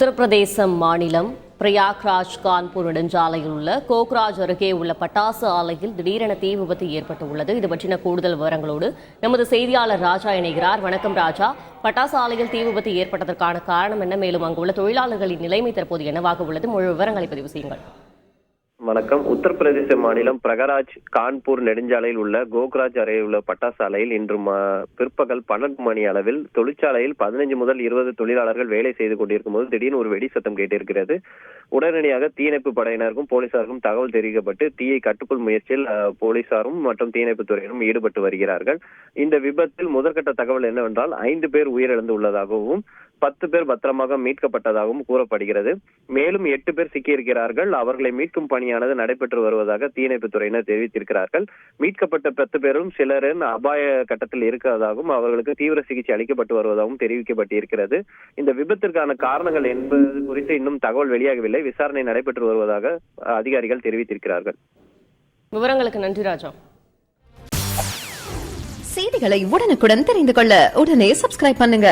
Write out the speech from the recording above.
உத்தரப்பிரதேச மாநிலம் பிரயாக்ராஜ் கான்பூர் நெடுஞ்சாலையில் உள்ள கோக்ராஜ் அருகே உள்ள பட்டாசு ஆலையில் திடீரென தீ விபத்து ஏற்பட்டுள்ளது. இது பற்றின கூடுதல் விவரங்களோடு நமது செய்தியாளர் ராஜா இணைகிறார். வணக்கம் ராஜா. பட்டாசு ஆலையில் தீ விபத்து ஏற்பட்டதற்கான காரணம் என்ன? மேலும் அங்குள்ள தொழிலாளர்களின் நிலைமை தற்போது என்னவாக உள்ளது? முழு விவரங்களை பதிவு செய்யுங்கள். வணக்கம். உத்தரப்பிரதேச மாநிலம் பிரகராஜ் கான்பூர் நெடுஞ்சாலையில் உள்ள கோக்ராஜ் அருகே உள்ள பட்டாசு ஆலையில் இன்று பிற்பகல் 12 மணி அளவில் தொழிற்சாலையில் 15 முதல் 20 தொழிலாளர்கள் வேலை செய்து கொண்டிருக்கும் போது திடீர்னு ஒரு வெடி சத்தம் கேட்டிருக்கிறது. உடனடியாக தீயணைப்பு படையினருக்கும் போலீசாருக்கும் தகவல் தெரிவிக்கப்பட்டு தீயை கட்டுக்குள் முயற்சியில் போலீசாரும் மற்றும் தீயணைப்பு துறையினரும் ஈடுபட்டு வருகிறார்கள். இந்த விபத்தில் முதற்கட்ட தகவல் என்னவென்றால் 5 பேர் உயிரிழந்து உள்ளதாகவும் 10 பேர் பத்திரமாக மீட்கப்பட்டதாகவும் கூறப்படுகிறது. மேலும் 8 பேர் சிக்கியிருக்கிறார்கள். அவர்களை மீட்கும் பணியானது நடைபெற்று வருவதாக தீயணைப்பு துறையினர் தெரிவித்திருக்கிறார்கள். மீட்கப்பட்ட 10 பேரும் சிலரின் அபாய கட்டத்தில் இருக்கிறதாகவும் அவர்களுக்கு தீவிர சிகிச்சை அளிக்கப்பட்டு வருவதாகவும் தெரிவிக்கப்பட்டிருக்கிறது. இந்த விபத்திற்கான காரணங்கள் என்பது குறித்து இன்னும் தகவல் வெளியாகவில்லை. விசாரணை நடைபெற்று வருவதாக அதிகாரிகள் தெரிவித்திருக்கிறார்கள். விவரங்களுக்கு நன்றி ராஜா. செய்திகளை உடனுக்குடன் தெரிந்து கொள்ள உடனே சப்ஸ்கிரைப் பண்ணுங்க.